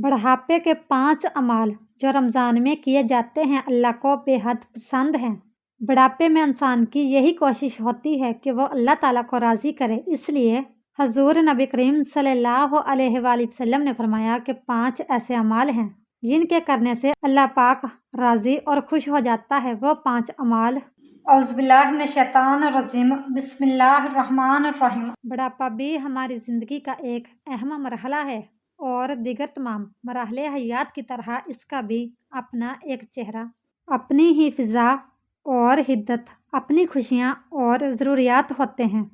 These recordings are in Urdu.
بڑھاپے کے 5 اعمال جو رمضان میں کیے جاتے ہیں اللہ کو بے حد پسند ہیں۔ بڑھاپے میں انسان کی یہی کوشش ہوتی ہے کہ وہ اللہ تعالیٰ کو راضی کرے، اس لیے حضور نبی کریم صلی اللہ علیہ وآلہ وسلم نے فرمایا کہ 5 ایسے اعمال ہیں جن کے کرنے سے اللہ پاک راضی اور خوش ہو جاتا ہے۔ وہ 5 اعمال: اعوذ باللہ من الشیطان الرجیم، بسم اللہ الرحمن الرحیم۔ بڑھاپا بھی ہماری زندگی کا ایک اہم مرحلہ ہے اور دیگر تمام مراحل حیات کی طرح اس کا بھی اپنا ایک چہرہ، اپنی ہی فضا اور حدت، اپنی خوشیاں اور ضروریات ہوتے ہیں۔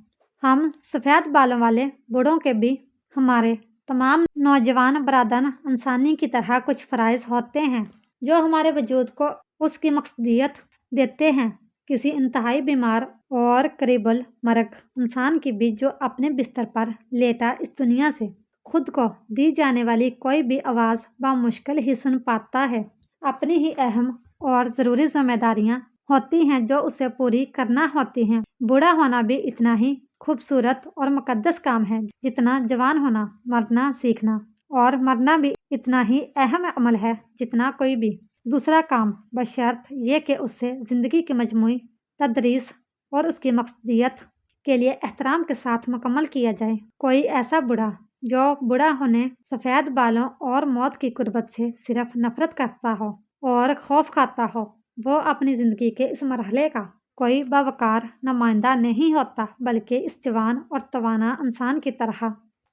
ہم سفید بالوں والے بوڑھوں کے بھی ہمارے تمام نوجوان برادران انسانی کی طرح کچھ فرائض ہوتے ہیں جو ہمارے وجود کو اس کی مقصدیت دیتے ہیں۔ کسی انتہائی بیمار اور قریب المرگ انسان کی بھی جو اپنے بستر پر لیٹا اس دنیا سے خود کو دی جانے والی کوئی بھی آواز بمشکل ہی سن پاتا ہے، اپنی ہی اہم اور ضروری ذمہ داریاں ہوتی ہیں جو اسے پوری کرنا ہوتی ہیں۔ بوڑھا ہونا بھی اتنا ہی خوبصورت اور مقدس کام ہے جتنا جوان ہونا، مرنا سیکھنا اور مرنا بھی اتنا ہی اہم عمل ہے جتنا کوئی بھی دوسرا کام، بشرط یہ کہ اسے زندگی کی مجموعی تدریس اور اس کی مقصدیت کے لیے احترام کے ساتھ مکمل کیا جائے۔ کوئی ایسا بوڑھا جو بوڑھا ہونے، سفید بالوں اور موت کی قربت سے صرف نفرت کرتا ہو اور خوف کھاتا ہو، وہ اپنی زندگی کے اس مرحلے کا کوئی باوقار نمائندہ نہیں ہوتا، بلکہ اس جوان اور توانا انسان کی طرح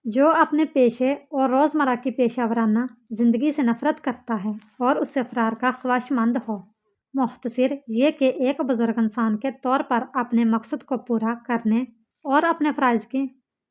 جو اپنے پیشے اور روزمرہ کی پیشہ ورانہ زندگی سے نفرت کرتا ہے اور اس سے فرار کا خواہشمند ہو۔ مختصر یہ کہ ایک بزرگ انسان کے طور پر اپنے مقصد کو پورا کرنے اور اپنے فرائض کی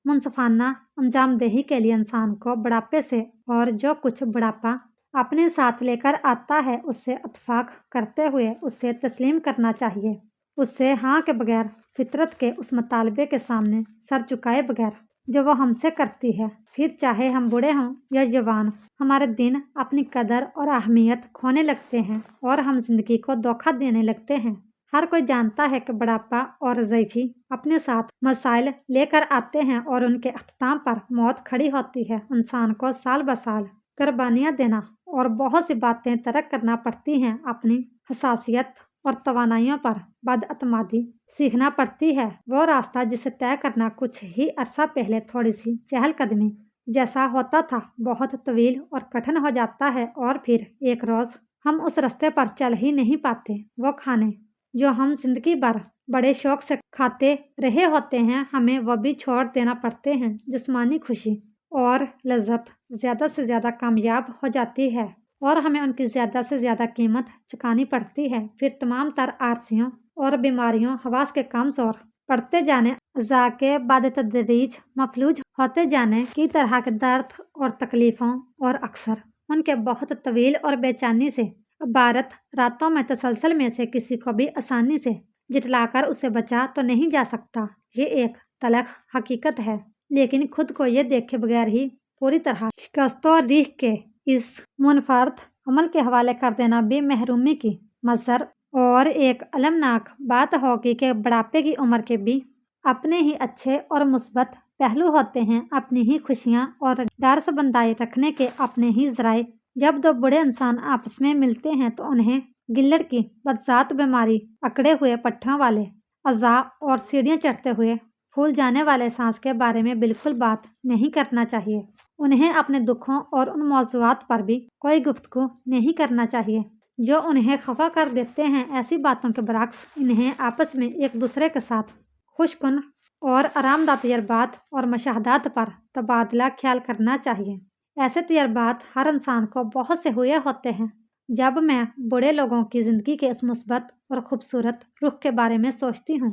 منصفانہ انجام دہی کے لیے انسان کو بڑھاپے سے اور جو کچھ بڑھاپا اپنے ساتھ لے کر آتا ہے اس سے اتفاق کرتے ہوئے اسے تسلیم کرنا چاہیے، اس سے ہاں کے بغیر، فطرت کے اس مطالبے کے سامنے سر جھکائے بغیر جو وہ ہم سے کرتی ہے۔ پھر چاہے ہم بوڑھے ہوں یا جوان، ہمارے دن اپنی قدر اور اہمیت کھونے لگتے ہیں اور ہم زندگی کو دھوکہ دینے لگتے ہیں۔ ہر کوئی جانتا ہے کہ بڑھاپا اور ضعیفی اپنے ساتھ مسائل لے کر آتے ہیں اور ان کے اختتام پر موت کھڑی ہوتی ہے۔ انسان کو سال بسال قربانیاں دینا اور بہت سی باتیں ترک کرنا پڑتی ہیں، اپنی حساسیت اور توانائیوں پر بد اعتمادی سیکھنا پڑتی ہے۔ وہ راستہ جسے طے کرنا کچھ ہی عرصہ پہلے تھوڑی سی چہل قدمی جیسا ہوتا تھا، بہت طویل اور کٹھن ہو جاتا ہے اور پھر ایک روز ہم اس راستے پر چل ہی نہیں پاتے۔ وہ کھانے جو ہم زندگی بھر بڑے شوق سے کھاتے رہے ہوتے ہیں، ہمیں وہ بھی چھوڑ دینا پڑتے ہیں۔ جسمانی خوشی اور لذت زیادہ سے زیادہ کامیاب ہو جاتی ہے اور ہمیں ان کی زیادہ سے زیادہ قیمت چکانی پڑتی ہے۔ پھر تمام تر آرزیوں اور بیماریوں، حواس کے کمزور پڑتے جانے، اعضاء کے بعد تدریج مفلوج ہوتے جانے کی طرح کے درد اور تکلیفوں اور اکثر ان کے بہت طویل اور بے چینی سے عبارت راتوں میں تسلسل میں سے کسی کو بھی آسانی سے جٹلا کر اسے بچا تو نہیں جا سکتا۔ یہ ایک تلخ حقیقت ہے، لیکن خود کو یہ دیکھے بغیر ہی پوری طرح شکست و ریح کے اس منفرد عمل کے حوالے کر دینا بھی محرومی کی مظہر اور ایک المناک بات ہوگی کہ بڑھاپے کی عمر کے بھی اپنے ہی اچھے اور مثبت پہلو ہوتے ہیں، اپنی ہی خوشیاں اور ڈارس بندائی رکھنے کے اپنے ہی ذرائع۔ جب دو بوڑھے انسان آپس میں ملتے ہیں تو انہیں گلڑ کی بدذات بیماری، اکڑے ہوئے پٹھوں والے اعضاء اور سیڑھیاں چڑھتے ہوئے پھول جانے والے سانس کے بارے میں بالکل بات نہیں کرنا چاہیے۔ انہیں اپنے دکھوں اور ان موضوعات پر بھی کوئی گفتگو نہیں کرنا چاہیے جو انہیں خفا کر دیتے ہیں۔ ایسی باتوں کے برعکس انہیں آپس میں ایک دوسرے کے ساتھ خوش کن اور آرام دہ تجربات اور مشاہدات پر تبادلہ خیال کرنا چاہیے۔ ایسے تجربات ہر انسان کو بہت سے ہوئے ہوتے ہیں۔ جب میں بوڑھے لوگوں کی زندگی کے اس مثبت اور خوبصورت رخ کے بارے میں سوچتی ہوں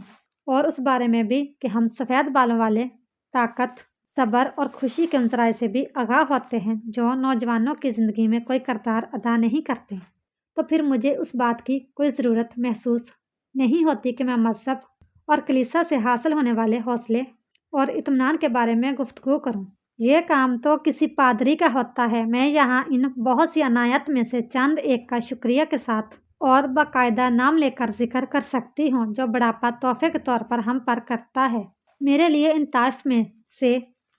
اور اس بارے میں بھی کہ ہم سفید بالوں والے طاقت، صبر اور خوشی کے ذرائع سے بھی آگاہ ہوتے ہیں جو نوجوانوں کی زندگی میں کوئی کردار ادا نہیں کرتے، تو پھر مجھے اس بات کی کوئی ضرورت محسوس نہیں ہوتی کہ میں مذہب اور کلیسا سے حاصل ہونے والے حوصلے اور اطمینان کے بارے میں گفتگو کروں۔ یہ کام تو کسی پادری کا ہوتا ہے۔ میں یہاں ان بہت سی عنایات میں سے چند ایک کا شکریہ کے ساتھ اور باقاعدہ نام لے کر ذکر کر سکتی ہوں جو بڑھاپا تحفے کے طور پر ہم پر کرتا ہے۔ میرے لیے ان تحائف میں سے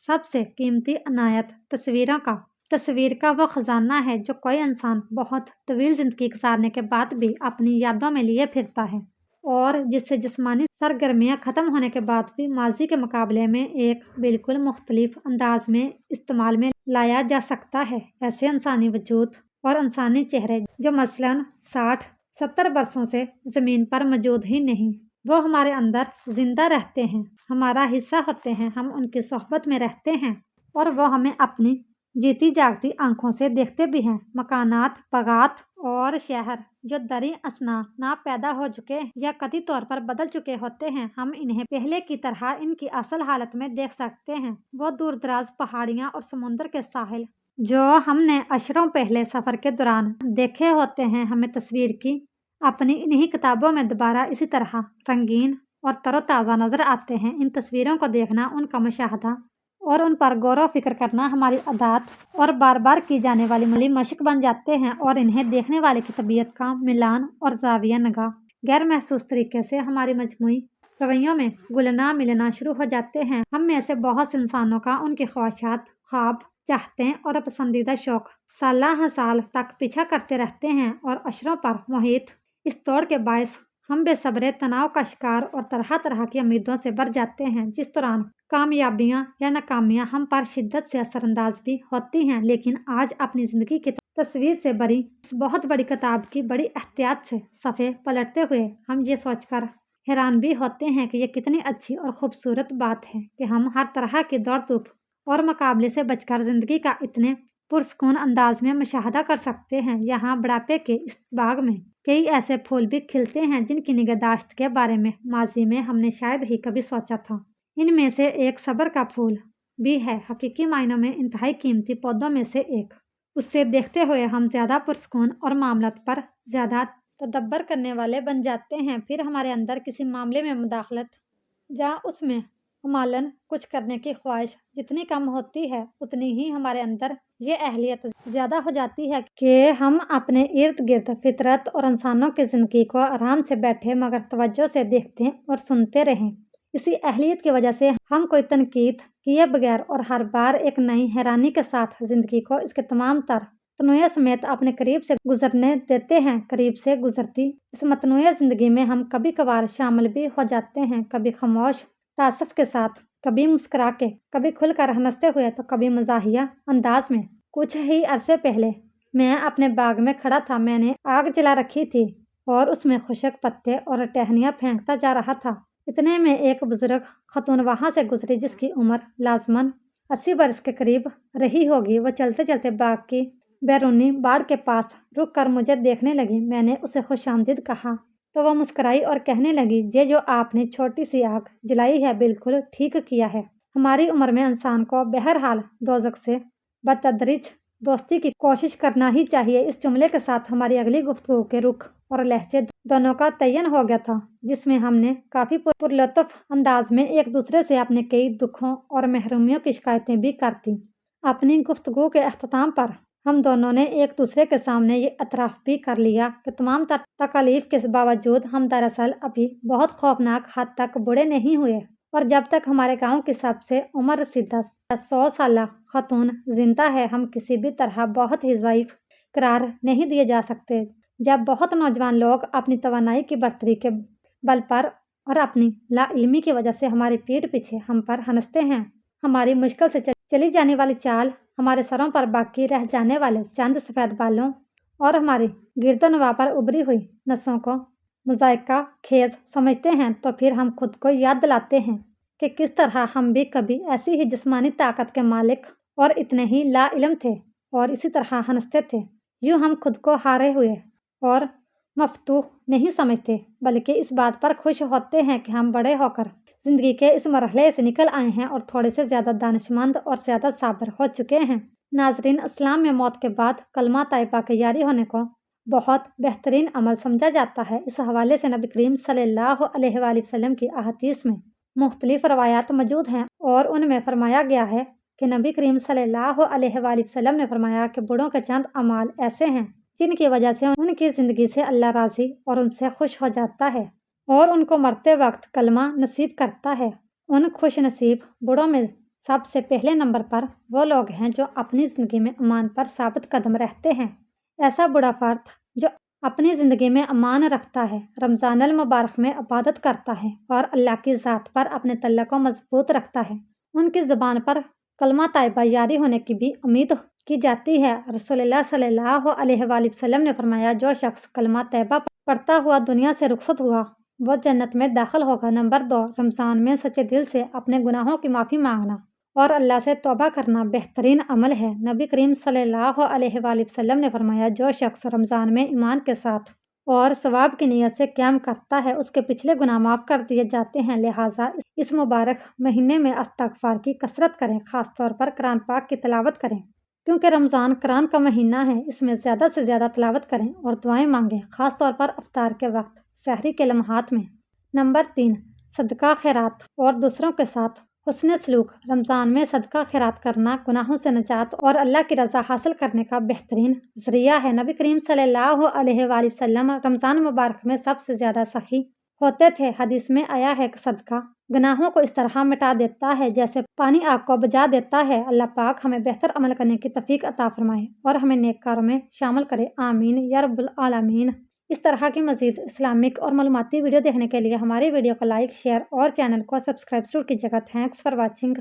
سب سے قیمتی عنایت تصویروں کا تصویر کا وہ خزانہ ہے جو کوئی انسان بہت طویل زندگی گزارنے کے بعد بھی اپنی یادوں میں لیے پھرتا ہے، اور جس سے جسمانی سرگرمیاں ختم ہونے کے بعد بھی ماضی کے مقابلے میں ایک بالکل مختلف انداز میں استعمال میں لایا جا سکتا ہے۔ ایسے انسانی وجود اور انسانی چہرے جو مثلاً 60-70 برسوں سے زمین پر موجود ہی نہیں، وہ ہمارے اندر زندہ رہتے ہیں، ہمارا حصہ ہوتے ہیں، ہم ان کی صحبت میں رہتے ہیں اور وہ ہمیں اپنی جیتی جاگتی آنکھوں سے دیکھتے بھی ہیں۔ مکانات، باغات اور شہر جو دریں اثنا نہ پیدا ہو چکے یا قطعی طور پر بدل چکے ہوتے ہیں، ہم انہیں پہلے کی طرح ان کی اصل حالت میں دیکھ سکتے ہیں۔ وہ دور دراز پہاڑیاں اور سمندر کے ساحل جو ہم نے اشروں پہلے سفر کے دوران دیکھے ہوتے ہیں، ہمیں تصویر کی اپنی انہی کتابوں میں دوبارہ اسی طرح رنگین اور تر و تازہ نظر آتے ہیں۔ ان تصویروں کو دیکھنا، ان کا مشاہدہ اور ان پر غور و فکر کرنا ہماری عادات اور بار بار کی جانے والی مشق بن جاتے ہیں، اور انہیں دیکھنے والے کی طبیعت کا میلان اور زاویہ نگاہ غیر محسوس طریقے سے ہماری مجموعی رویوں میں گلنا ملنا شروع ہو جاتے ہیں۔ ہم میں سے بہت سے انسانوں کا ان کی خواہشات، خواب، چاہتے اور پسندیدہ شوق سالہ سال تک پیچھا کرتے رہتے ہیں، اور اشروں پر محیط اس توڑ کے باعث ہم بے صبرے تناؤ کا شکار اور طرح طرح کی امیدوں سے بھر جاتے ہیں، جس دوران کامیابیاں یا ناکامیاں ہم پر شدت سے اثر انداز بھی ہوتی ہیں۔ لیکن آج اپنی زندگی کی تصویر سے بھری اس بہت بڑی کتاب کی بڑی احتیاط سے صفحے پلٹتے ہوئے ہم یہ سوچ کر حیران بھی ہوتے ہیں کہ یہ کتنی اچھی اور خوبصورت بات ہے کہ ہم ہر طرح کی دوڑ دھوپ اور مقابلے سے بچ کر زندگی کا اتنے پرسکون انداز میں مشاہدہ کر سکتے ہیں۔ یہاں بڑھاپے کے اس باغ میں کئی ایسے پھول بھی کھلتے ہیں جن کی نگہداشت کے بارے میں ماضی میں ہم نے شاید ہی کبھی سوچا تھا۔ ان میں سے ایک صبر کا پھول بھی ہے، حقیقی معنوں میں انتہائی قیمتی پودوں میں سے ایک۔ اسے دیکھتے ہوئے ہم زیادہ پرسکون اور معاملات پر زیادہ تدبر کرنے والے بن جاتے ہیں۔ پھر ہمارے اندر کسی معاملے میں مداخلت یا اس میں عملاً کچھ کرنے کی خواہش جتنی کم ہوتی ہے، اتنی ہی ہمارے اندر یہ اہلیت زیادہ ہو جاتی ہے کہ ہم اپنے ارد گرد فطرت اور انسانوں کی زندگی کو آرام سے بیٹھے مگر توجہ سے دیکھتے اور سنتے رہیں۔ اسی اہلیت کی وجہ سے ہم کوئی تنقید کیے بغیر اور ہر بار ایک نئی حیرانی کے ساتھ زندگی کو اس کے تمام تر تنوع سمیت اپنے قریب سے گزرنے دیتے ہیں۔ قریب سے گزرتی اس متنوع زندگی میں ہم کبھی کبھار شامل بھی ہو جاتے ہیں، کبھی خاموش تعصب کے ساتھ، کبھی مسکرا کے، کبھی کھل کر ہنستے ہوئے تو کبھی مزاحیہ انداز میں۔ کچھ ہی عرصے پہلے میں اپنے باغ میں کھڑا تھا۔ میں نے آگ جلا رکھی تھی اور اس میں خشک پتے اور ٹہنیاں پھینکتا جا رہا تھا۔ اتنے میں ایک بزرگ خاتون وہاں سے گزری جس کی عمر لازماً 80 برس کے قریب رہی ہوگی۔ وہ چلتے چلتے باغ کی بیرونی باڑ کے پاس رک کر مجھے دیکھنے لگی۔ میں نے اسے خوش آمدید کہا تو وہ مسکرائی اور کہنے لگی، یہ جو آپ نے چھوٹی سی آگ جلائی ہے بالکل ٹھیک کیا ہے۔ ہماری عمر میں انسان کو بہرحال دوزخ سے بتدریج دوستی کی کوشش کرنا ہی چاہیے۔ اس جملے کے ساتھ ہماری اگلی گفتگو کے رخ اور لہجے دونوں کا تعین ہو گیا تھا، جس میں ہم نے کافی پرلطف انداز میں ایک دوسرے سے اپنے کئی دکھوں اور محرومیوں کی شکایتیں بھی کرتیں۔ اپنی گفتگو کے اختتام پر ہم دونوں نے ایک دوسرے کے سامنے یہ اعتراف بھی کر لیا کہ تمام تکالیف کے باوجود ہم دراصل ابھی بہت خوفناک حد تک بوڑھے نہیں ہوئے، اور جب تک ہمارے گاؤں کی سب سے عمر رسیدہ 100 سالہ خاتون زندہ ہے، ہم کسی بھی طرح بہت ہی ضعیف قرار نہیں دیے جا سکتے۔ جب بہت نوجوان لوگ اپنی توانائی کی برتری کے بل پر اور اپنی لا علمی کی وجہ سے ہماری پیٹھ پیچھے ہم پر ہنستے ہیں، ہماری مشکل سے چلی جانے والی چال، ہمارے سروں پر باقی رہ جانے والے چند سفید بالوں اور ہماری گرد و نواح پر ابھری ہوئی نسوں کو مضحکہ خیز سمجھتے ہیں، تو پھر ہم خود کو یاد دلاتے ہیں کہ کس طرح ہم بھی کبھی ایسی ہی جسمانی طاقت کے مالک اور اتنے ہی لا علم تھے اور اسی طرح ہنستے تھے۔ یوں ہم خود کو ہارے ہوئے اور مفتوح نہیں سمجھتے، بلکہ اس بات پر خوش ہوتے ہیں کہ ہم بڑے ہو کر زندگی کے اس مرحلے سے نکل آئے ہیں اور تھوڑے سے زیادہ دانشمند اور زیادہ صابر ہو چکے ہیں۔ ناظرین، اسلام میں موت کے بعد کلمہ طیبہ کے جاری ہونے کو بہت بہترین عمل سمجھا جاتا ہے۔ اس حوالے سے نبی کریم صلی اللہ علیہ وآلہ وسلم کی احادیث میں مختلف روایات موجود ہیں، اور ان میں فرمایا گیا ہے کہ نبی کریم صلی اللہ علیہ وآلہ وسلم نے فرمایا کہ بوڑھوں کے چند اعمال ایسے ہیں جن کی وجہ سے ان کی زندگی سے اللہ راضی اور ان سے خوش ہو جاتا ہے اور ان کو مرتے وقت کلمہ نصیب کرتا ہے۔ ان خوش نصیب بوڑھوں میں سب سے پہلے نمبر پر وہ لوگ ہیں جو اپنی زندگی میں امان پر ثابت قدم رہتے ہیں۔ ایسا بڑا فرد جو اپنی زندگی میں امان رکھتا ہے، رمضان المبارک میں عبادت کرتا ہے اور اللہ کی ذات پر اپنے تعلق کو مضبوط رکھتا ہے، ان کی زبان پر کلمہ طیبہ جاری ہونے کی بھی امید کی جاتی ہے۔ رسول اللہ صلی اللہ علیہ وآلہ وسلم نے فرمایا، جو شخص کلمہ طیبہ پڑھتا ہوا دنیا سے رخصت ہوا وہ جنت میں داخل ہوگا۔ نمبر 2، رمضان میں سچے دل سے اپنے گناہوں کی معافی مانگنا اور اللہ سے توبہ کرنا بہترین عمل ہے۔ نبی کریم صلی اللہ علیہ وآلہ وسلم نے فرمایا، جو شخص رمضان میں ایمان کے ساتھ اور ثواب کی نیت سے قیام کرتا ہے اس کے پچھلے گناہ معاف کر دیے جاتے ہیں۔ لہٰذا اس مبارک مہینے میں استغفار کی کثرت کریں، خاص طور پر قرآن پاک کی تلاوت کریں، کیونکہ رمضان قرآن کا مہینہ ہے۔ اس میں زیادہ سے زیادہ تلاوت کریں اور دعائیں مانگیں، خاص طور پر افطار کے وقت، سحری کے لمحات میں۔ نمبر 3، صدقہ خیرات اور دوسروں کے ساتھ حسن سلوک۔ رمضان میں صدقہ خیرات کرنا گناہوں سے نجات اور اللہ کی رضا حاصل کرنے کا بہترین ذریعہ ہے۔ نبی کریم صلی اللہ علیہ وآلہ وسلم رمضان مبارک میں سب سے زیادہ سخی ہوتے تھے۔ حدیث میں آیا ہے کہ صدقہ گناہوں کو اس طرح مٹا دیتا ہے جیسے پانی آگ کو بجھا دیتا ہے۔ اللہ پاک ہمیں بہتر عمل کرنے کی توفیق عطا فرمائے اور ہمیں نیک کاروں میں شامل کرے، آمین یا رب العالمین۔ اس طرح کی مزید اسلامک اور معلوماتی ویڈیو دیکھنے کے لیے ہماری ویڈیو کو لائک، شیئر اور چینل کو سبسکرائب ضرور کیجیے گا۔ Thanks for watching.